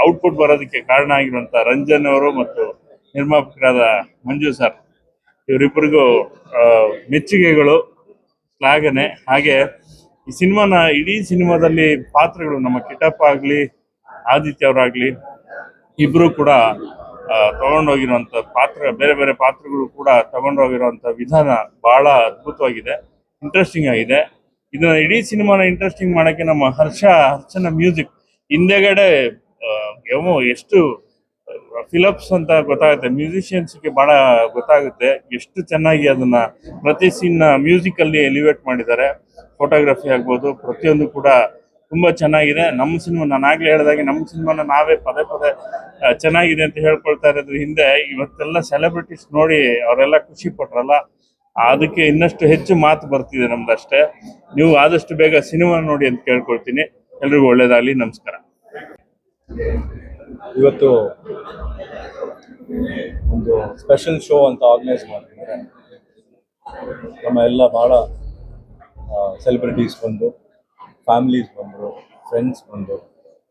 ಔಟ್ಪುಟ್ ಬರೋದಕ್ಕೆ ಕಾರಣ ಆಗಿರುವಂಥ ರಂಜನ್ ಅವರು ಮತ್ತು ನಿರ್ಮಾಪಕರಾದ ಮಂಜು ಸರ್, ಇವರಿಬ್ಬರಿಗೂ ಮೆಚ್ಚುಗೆಗಳು, ಶ್ಲಾಘನೆ. ಹಾಗೆ ಈ ಇಡೀ ಸಿನಿಮಾದಲ್ಲಿ ಪಾತ್ರಗಳು, ನಮ್ಮ ಕಿಟ್ಟಪ್ಪ ಆಗಲಿ ಆದಿತ್ಯ ಅವರಾಗಲಿ ಇಬ್ಬರು ಕೂಡ ತಗೊಂಡೋಗಿರುವಂಥ ಬೇರೆ ಬೇರೆ ಪಾತ್ರಗಳು ಕೂಡ ತಗೊಂಡೋಗಿರುವಂಥ ವಿಧಾನ ಬಹಳ ಅದ್ಭುತವಾಗಿದೆ, ಇಂಟ್ರೆಸ್ಟಿಂಗ್ ಆಗಿದೆ. ಇದನ್ನ ಇಡೀ ಸಿನಿಮಾನ ಇಂಟ್ರೆಸ್ಟಿಂಗ್ ಮಾಡೋಕ್ಕೆ ನಮ್ಮ ಹರ್ಷನ ಮ್ಯೂಸಿಕ್ ಹಿಂದೆಗಡೆ ಎಷ್ಟು ಫಿಲಪ್ಸ್ ಅಂತ ಗೊತ್ತಾಗುತ್ತೆ, ಮ್ಯೂಸಿಷಿಯನ್ಸ್ಗೆ ಬಹಳ ಗೊತ್ತಾಗುತ್ತೆ ಎಷ್ಟು ಚೆನ್ನಾಗಿ ಅದನ್ನ ಪ್ರತಿ ಸೀನ್ನ ಮ್ಯೂಸಿಕಲ್ಲಿ ಎಲಿವೇಟ್ ಮಾಡಿದ್ದಾರೆ. ಫೋಟೋಗ್ರಫಿ ಆಗ್ಬೋದು, ಪ್ರತಿಯೊಂದು ಕೂಡ ತುಂಬ ಚೆನ್ನಾಗಿದೆ. ನಮ್ಮ ಸಿನಿಮಾ, ನಾನು ಆಗ್ಲೇ ಹೇಳಿದಾಗೆ, ನಮ್ಮ ಸಿನಿಮಾನ ನಾವೇ ಪದೇ ಪದೇ ಚೆನ್ನಾಗಿದೆ ಅಂತ ಹೇಳ್ಕೊಳ್ತಾ ಇರೋದ್ರ ಹಿಂದೆ ಇವತ್ತೆಲ್ಲ ಸೆಲೆಬ್ರಿಟೀಸ್ ನೋಡಿ ಅವರೆಲ್ಲ ಖುಷಿ ಪಟ್ರಲ್ಲ, ಅದಕ್ಕೆ ಇನ್ನಷ್ಟು ಹೆಚ್ಚು ಮಾತು ಬರ್ತಿದೆ ನಮ್ದಷ್ಟೇ. ನೀವು ಆದಷ್ಟು ಬೇಗ ಸಿನಿಮಾ ನೋಡಿ ಅಂತ ಕೇಳ್ಕೊಳ್ತೀನಿ. ಎಲ್ರಿಗೂ ಒಳ್ಳೇದಾಗಲಿ, ನಮಸ್ಕಾರ. ಇವತ್ತು ಒಂದು ಸ್ಪೆಷಲ್ ಶೋ ಅಂತ ಆರ್ಗನೈಸ್ ಮಾಡಿದ್ದಾರೆ. ನಮ್ಮ ಎಲ್ಲ ಭಾಳ ಸೆಲೆಬ್ರಿಟೀಸ್ ಬಂದು, ಫ್ಯಾಮಿಲೀಸ್ ಬಂದರು, ಫ್ರೆಂಡ್ಸ್ ಬಂದು,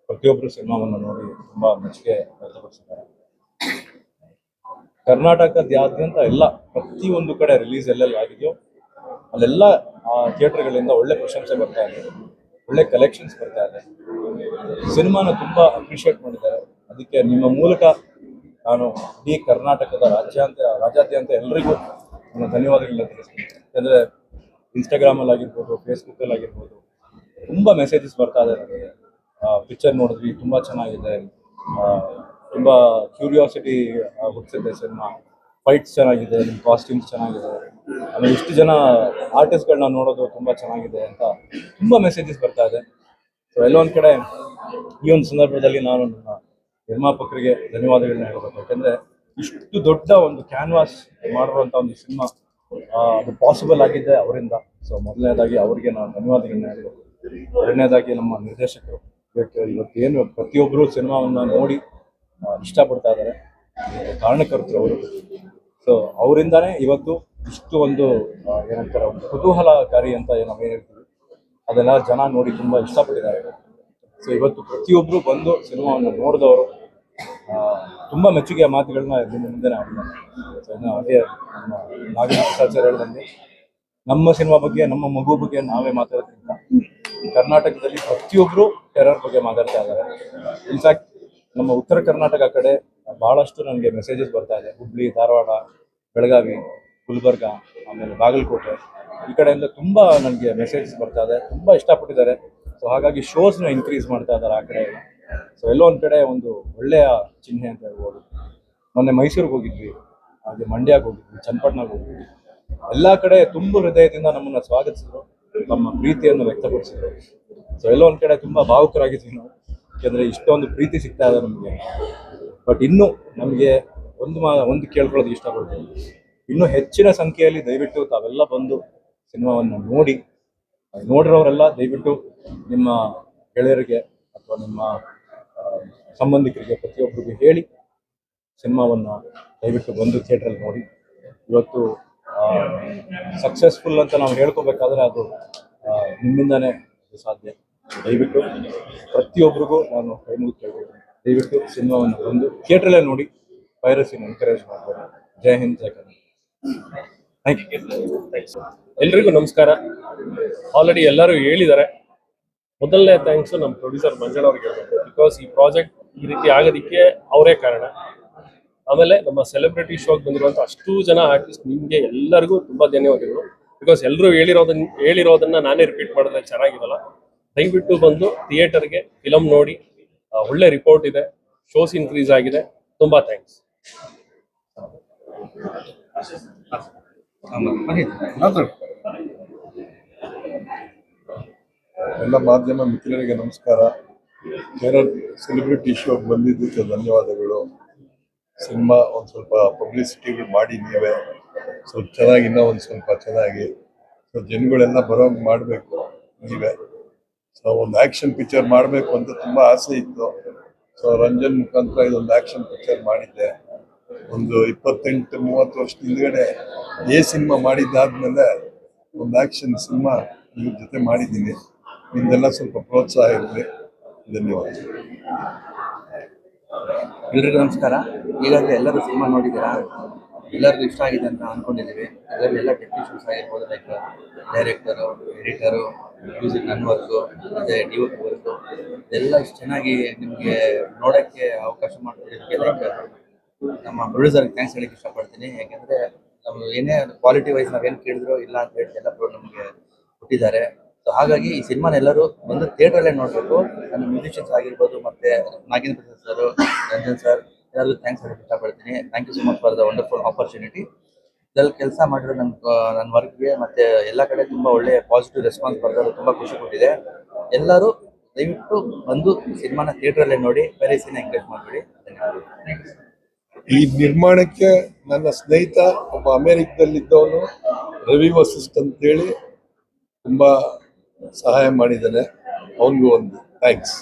ಪ್ರತಿಯೊಬ್ಬರು ಸಿನಿಮಾವನ್ನು ನೋಡಿ ತುಂಬ ಮೆಚ್ಚುಗೆ ವ್ಯಕ್ತಪಡಿಸಿದ್ದಾರೆ. ಕರ್ನಾಟಕದಾದ್ಯಂತ ಎಲ್ಲ ಪ್ರತಿಯೊಂದು ಕಡೆ ರಿಲೀಸ್ ಎಲ್ಲೆಲ್ಲ ಆಗಿದೆಯೋ ಅಲ್ಲೆಲ್ಲ ಆ ಥಿಯೇಟರ್ಗಳಿಂದ ಒಳ್ಳೆ ಪ್ರಶಂಸೆ ಬರ್ತಾ ಇದೆ, ಒಳ್ಳೆ ಕಲೆಕ್ಷನ್ಸ್ ಬರ್ತಾ ಇದೆ. ಸಿನಿಮಾನ ತುಂಬ ಅಪ್ರಿಷಿಯೇಟ್ ಮಾಡಿದ್ದಾರೆ. ಅದಕ್ಕೆ ನಿಮ್ಮ ಮೂಲಕ ನಾನು ಇಡೀ ಕರ್ನಾಟಕದ ರಾಜ್ಯಾದ್ಯಂತ ಎಲ್ಲರಿಗೂ ನಾನು ಧನ್ಯವಾದಗಳನ್ನ ತಿಳಿಸ್ತೀನಿ. ಯಾಕಂದರೆ ಇನ್ಸ್ಟಾಗ್ರಾಮಲ್ಲಿ ಆಗಿರ್ಬೋದು, ಫೇಸ್ಬುಕ್ಕಲ್ಲಿ ಆಗಿರ್ಬೋದು ತುಂಬ ಮೆಸೇಜಸ್ ಬರ್ತಾ ಇದೆ ನನಗೆ. ಪಿಕ್ಚರ್ ನೋಡಿದ್ವಿ, ತುಂಬ ಚೆನ್ನಾಗಿದೆ, ತುಂಬ ಕ್ಯೂರಿಯಾಸಿಟಿ ಹುಟ್ಟಿಸಿದೆ ಸಿನಿಮಾ, ಫೈಟ್ಸ್ ಚೆನ್ನಾಗಿದೆ, ನಿಮ್ಮ ಕಾಸ್ಟ್ಯೂಮ್ಸ್ ಚೆನ್ನಾಗಿದೆ, ಆಮೇಲೆ ಇಷ್ಟು ಜನ ಆರ್ಟಿಸ್ಟ್ಗಳನ್ನ ನೋಡೋದು ತುಂಬ ಚೆನ್ನಾಗಿದೆ ಅಂತ ತುಂಬ ಮೆಸೇಜಸ್ ಬರ್ತಾ ಇದೆ. ಸೊ ಎಲ್ಲೊಂದು ಕಡೆ ಈ ಒಂದು ಸಂದರ್ಭದಲ್ಲಿ ನಾನು ನನ್ನ ನಿರ್ಮಾಪಕರಿಗೆ ಧನ್ಯವಾದಗಳನ್ನ ಹೇಳಬೇಕು. ಯಾಕೆಂದರೆ ಇಷ್ಟು ದೊಡ್ಡ ಒಂದು ಕ್ಯಾನ್ವಾಸ್ ಮಾಡಿರುವಂಥ ಒಂದು ಸಿನಿಮಾ ಅದು ಪಾಸಿಬಲ್ ಆಗಿದ್ದೆ ಅವರಿಂದ. ಸೊ ಮೊದಲನೇದಾಗಿ ಅವರಿಗೆ ನಾನು ಧನ್ಯವಾದಗಳನ್ನ ಹೇಳಬೇಕು. ಎರಡನೇದಾಗಿ ನಮ್ಮ ನಿರ್ದೇಶಕರು, ಇವತ್ತೇನು ಪ್ರತಿಯೊಬ್ಬರು ಸಿನಿಮಾವನ್ನು ನೋಡಿ ಇಷ್ಟಪಡ್ತಾ ಇದ್ದಾರೆ, ಕಾರಣಕರ್ತರು ಅವರು. ಸೊ ಅವರಿಂದಾನೇ ಇವತ್ತು ಇಷ್ಟು ಒಂದು ಏನಂತಾರೆ, ಒಂದು ಕುತೂಹಲಕಾರಿ ಅಂತ ನಾವೇನು ಹೇಳ್ತೀವಿ, ಅದೆಲ್ಲ ಜನ ನೋಡಿ ತುಂಬ ಇಷ್ಟಪಟ್ಟಿದ್ದಾರೆ. ಸೊ ಇವತ್ತು ಪ್ರತಿಯೊಬ್ಬರು ಬಂದು ಸಿನಿಮಾವನ್ನು ನೋಡಿದವರು ತುಂಬ ಮೆಚ್ಚುಗೆಯ ಮಾತುಗಳನ್ನ ನಿಮ್ಮ ಮುಂದೆ ಆಡಿದ್ದಾರೆ. ಸೊ ಇನ್ನು ಹಾಗೆ ನಮ್ಮ ನಾಗೇಂದ್ರ ಪ್ರಸಾದ್ ಸರ್ ಹೇಳಿದಂಗೆ, ನಮ್ಮ ಸಿನಿಮಾ ಬಗ್ಗೆ, ನಮ್ಮ ಮಗು ಬಗ್ಗೆ ನಾವೇ ಮಾತಾಡೋದ್ರಿಂದ ಕರ್ನಾಟಕದಲ್ಲಿ ಪ್ರತಿಯೊಬ್ಬರು ಟೆರರ್ ಬಗ್ಗೆ ಮಾತಾಡ್ತಾ ಇದ್ದಾರೆ. ಇನ್ಫ್ಯಾಕ್ಟ್ ನಮ್ಮ ಉತ್ತರ ಕರ್ನಾಟಕ ಕಡೆ ಭಾಳಷ್ಟು ನನಗೆ ಮೆಸೇಜಸ್ ಬರ್ತಾ ಇದೆ. ಹುಬ್ಳಿ, ಧಾರವಾಡ, ಬೆಳಗಾವಿ, ಗುಲ್ಬರ್ಗ, ಆಮೇಲೆ ಬಾಗಲಕೋಟೆ, ಈ ಕಡೆಯಿಂದ ತುಂಬ ನನಗೆ ಮೆಸೇಜಸ್ ಬರ್ತಾ ಇದೆ, ತುಂಬ ಇಷ್ಟಪಟ್ಟಿದ್ದಾರೆ. ಸೊ ಹಾಗಾಗಿ ಶೋಸ್ನ ಇನ್ಕ್ರೀಸ್ ಮಾಡ್ತಾ ಇದ್ದಾರೆ ಆ ಕಡೆ ಎಲ್ಲ. ಸೊ ಎಲ್ಲೋ ಒಂದು ಕಡೆ ಒಂದು ಒಳ್ಳೆಯ ಚಿಹ್ನೆ ಅಂತ ಹೇಳ್ಬೋದು. ಮೊನ್ನೆ ಮೈಸೂರಿಗೆ ಹೋಗಿದ್ವಿ, ಹಾಗೆ ಮಂಡ್ಯಕ್ಕೆ ಹೋಗಿದ್ವಿ, ಚನ್ನಪಟ್ಟಣಕ್ಕೆ ಹೋಗಿದ್ವಿ. ಎಲ್ಲ ಕಡೆ ತುಂಬ ಹೃದಯದಿಂದ ನಮ್ಮನ್ನು ಸ್ವಾಗತಿಸಿದ್ರು, ನಮ್ಮ ಪ್ರೀತಿಯನ್ನು ವ್ಯಕ್ತಪಡಿಸಿದ್ರು. ಸೊ ಎಲ್ಲೋ ಒಂದು ಕಡೆ ತುಂಬ ಭಾವುಕರಾಗಿದ್ವಿ ನಾವು, ಯಾಕೆಂದರೆ ಇಷ್ಟೊಂದು ಪ್ರೀತಿ ಸಿಗ್ತಾ ಇದೆ ನಮಗೆ. ಬಟ್ ಇನ್ನೂ ನಮಗೆ ಒಂದು ಕೇಳ್ಕೊಳ್ಳೋದಕ್ಕೆ ಇಷ್ಟಪಡ್ತೀನಿ, ಇನ್ನೂ ಹೆಚ್ಚಿನ ಸಂಖ್ಯೆಯಲ್ಲಿ ದಯವಿಟ್ಟು ತಾವೆಲ್ಲ ಬಂದು ಸಿನಿಮಾವನ್ನು ನೋಡಿರೋರೆಲ್ಲ ದಯವಿಟ್ಟು ನಿಮ್ಮ ಗೆಳೆಯರಿಗೆ ಅಥವಾ ನಿಮ್ಮ ಸಂಬಂಧಿಕರಿಗೆ ಪ್ರತಿಯೊಬ್ಬರಿಗೂ ಹೇಳಿ ಸಿನಿಮಾವನ್ನು ದಯವಿಟ್ಟು ಬಂದು ಥಿಯೇಟ್ರಲ್ಲಿ ನೋಡಿ. ಇವತ್ತು ಸಕ್ಸಸ್ಫುಲ್ ಅಂತ ನಾವು ಹೇಳ್ಕೋಬೇಕಾದ್ರೆ ಅದು ನಿಮ್ಮಿಂದನೇ ಸಾಧ್ಯ. ದಯವಿಟ್ಟು ಪ್ರತಿಯೊಬ್ಬರಿಗೂ ನಾನು ಕೈ ಮುಗಿದು ಕೇಳ್ಕೊಳ್ತೀನಿ, ದಯವಿಟ್ಟು ಸಿನಿಮಾವನ್ನು ಬಂದು ಥಿಯೇಟ್ರಲ್ಲೇ ನೋಡಿ, ಪೈರಸಿನ ಎನ್ಕರೇಜ್ ಮಾಡ್ಬೋದು. ಜೈ ಹಿಂದ್, ಜೈ ಕರ್ನಾಟಕ. ಎಲ್ರಿಗೂ ನಮಸ್ಕಾರ. ಆಲ್ರೆಡಿ ಎಲ್ಲರೂ ಹೇಳಿದ್ದಾರೆ. ಮೊದಲನೇ ಥ್ಯಾಂಕ್ಸು ನಮ್ಮ ಪ್ರೊಡ್ಯೂಸರ್ ಮಂಜಣ್ಣ ಅವ್ರಿಗೆ ಹೇಳ್ಬೇಕು. ಬಿಕಾಸ್ ಈ ಪ್ರಾಜೆಕ್ಟ್ ಈ ರೀತಿ ಆಗೋದಕ್ಕೆ ಅವರೇ ಕಾರಣ. ಆಮೇಲೆ ನಮ್ಮ ಸೆಲೆಬ್ರಿಟಿ ಶೋಗೆ ಬಂದಿರುವಂಥ ಅಷ್ಟು ಜನ ಆರ್ಟಿಸ್ಟ್, ನಿಮಗೆ ಎಲ್ಲರಿಗೂ ತುಂಬ ಧನ್ಯವಾದಗಳು. ಬಿಕಾಸ್ ಎಲ್ಲರೂ ಹೇಳಿರೋದನ್ನ ನಾನೇ ರಿಪೀಟ್ ಮಾಡಿದ್ರೆ ಚೆನ್ನಾಗಿರಲ್ಲ. ದಯವಿಟ್ಟು ಬಂದು ಥಿಯೇಟರ್ಗೆ ಫಿಲಮ್ ನೋಡಿ, ಒಳ್ಳೆ ರಿಪೋರ್ಟ್ ಇದೆ, ಶೋಸ್ ಇನ್ಕ್ರೀಸ್ ಆಗಿದೆ. ತುಂಬ ಥ್ಯಾಂಕ್ಸ್. ಎಲ್ಲ ಮಾಧ್ಯಮ ಮಿತ್ರರಿಗೆ ನಮಸ್ಕಾರ. ಟೆರರ್ ಸೆಲೆಬ್ರಿಟಿ ಶೋಗೆ ಬಂದಿದ್ದಕ್ಕೆ ಧನ್ಯವಾದಗಳು. ಸಿನಿಮಾ ಒಂದು ಸ್ವಲ್ಪ ಪಬ್ಲಿಸಿಟಿಗಳು ಮಾಡಿ ನೀವೇ ಸ್ವಲ್ಪ ಚೆನ್ನಾಗಿ, ಇನ್ನೂ ಒಂದು ಸ್ವಲ್ಪ ಚೆನ್ನಾಗಿ ಸೊ ಜನಗಳೆಲ್ಲ ಬರೋಂಗೆ ಮಾಡಬೇಕು ನೀವೇ. ಸೊ ಒಂದು ಆ್ಯಕ್ಷನ್ ಪಿಕ್ಚರ್ ಮಾಡಬೇಕು ಅಂತ ತುಂಬ ಆಸೆ ಇತ್ತು. ಸೊ ರಂಜನ್ ಮುಖಾಂತರ ಇದೊಂದು ಆ್ಯಕ್ಷನ್ ಪಿಕ್ಚರ್ ಮಾಡಿದ್ದೆ. ಒಂದು 28-30 ವರ್ಷದ ಹಿಂದ್ಗಡೆ ಸಿನಿಮಾ ಮಾಡಿದ್ದಾದ್ಮೇಲೆ ಒಂದು ಆ್ಯಕ್ಷನ್ ಸಿನಿಮಾ ಇವ್ರ ಜೊತೆ ಮಾಡಿದ್ದೀನಿ. ನಿಮ್ದೆಲ್ಲ ಸ್ವಲ್ಪ ಪ್ರೋತ್ಸಾಹ ಇರಲಿ. ಧನ್ಯವಾದ. ಎಲ್ರಿಗೂ ನಮಸ್ಕಾರ. ಈಗಾಗಲೇ ಎಲ್ಲರೂ ಸಿನಿಮಾ ನೋಡಿದ್ದೀರಾ, ಎಲ್ಲರಿಗೂ ಇಷ್ಟ ಆಗಿದೆ ಅಂತ ಅಂದ್ಕೊಂಡಿದ್ದೀವಿ. ಇದರಲ್ಲಿ ಎಲ್ಲ ಟೆಕ್ನಿಷಿಯನ್ಸ್ ಆಗಿರ್ಬೋದು, ಲೈಕ್ ಡೈರೆಕ್ಟರು, ಎಡಿಟರು, ಮ್ಯೂಸಿಕ್ ನನ್ನ ವರ್ಕು, ಮತ್ತು ಡಿಒಪಿ ವರ್ಕು, ಇದೆಲ್ಲ ಇಷ್ಟು ಚೆನ್ನಾಗಿ ನಿಮಗೆ ನೋಡೋಕ್ಕೆ ಅವಕಾಶ ಮಾಡಿಕೊಡೋದಕ್ಕೆ ಲೈಕ್ ನಮ್ಮ ಪ್ರೊಡ್ಯೂಸರ್ಗೆ ಥ್ಯಾಂಕ್ಸ್ ಹೇಳಕ್ಕೆ ಇಷ್ಟಪಡ್ತೀನಿ. ಯಾಕೆಂದರೆ ನಾವು ಏನೇ ಕ್ವಾಲಿಟಿ ವೈಸ್ ನಾವೇನು ಕೇಳಿದ್ರು ಇಲ್ಲ ಅಂತ ಹೇಳಿ ಎಲ್ಲ ನಮಗೆ ಕೊಟ್ಟಿದ್ದಾರೆ. ಸೊ ಹಾಗಾಗಿ ಈ ಸಿನಿಮಾನ ಎಲ್ಲರೂ ಬಂದು ಥಿಯೇಟ್ರಲ್ಲೇ ನೋಡಬೇಕು. ನನ್ನ ಮ್ಯೂಸಿಷಿಯನ್ಸ್ ಆಗಿರ್ಬೋದು, ಮತ್ತು ನಾಗೇಂದ್ರ ಪ್ರಸಾದ್ ಸರ್, ರಂಜನ್ ಸರ್, ಎಲ್ಲರಿಗೂ ಥ್ಯಾಂಕ್ಸ್ ಹೇಳಕ್ಕೆ ಇಷ್ಟಪಡ್ತೀನಿ. Thank you so much for the wonderful opportunity. ಇದರಲ್ಲಿ ಕೆಲಸ ಮಾಡಿರೋ ನನ್ನ ವರ್ಕ್ಗೆ ಮತ್ತು ಎಲ್ಲ ಕಡೆ ತುಂಬ ಒಳ್ಳೆಯ ಪಾಸಿಟಿವ್ ರೆಸ್ಪಾನ್ಸ್ ಬರ್ತಾರೆ, ತುಂಬ ಖುಷಿ ಕೊಟ್ಟಿದೆ. ಎಲ್ಲರೂ ದಯವಿಟ್ಟು ಬಂದು ಸಿನಿಮಾನ ಥಿಯೇಟ್ರಲ್ಲೇ ನೋಡಿ, ಬೇರೆ ಸಿನಿಮಾ ಎಂಕರೇಜ್ ಮಾಡಿಬಿಡಿ. ಧನ್ಯವಾದ. ಈ ನಿರ್ಮಾಣಕ್ಕೆ ನನ್ನ ಸ್ನೇಹಿತ ಒಬ್ಬ ಅಮೆರಿಕದಲ್ಲಿದ್ದವನು ರವಿ ವಸಿಷ್ಠ ಅಂತೇಳಿ ತುಂಬ ಸಹಾಯ ಮಾಡಿದ್ದಾನೆ. ಅವನಿಗೂ ಒಂದು ಥ್ಯಾಂಕ್ಸ್.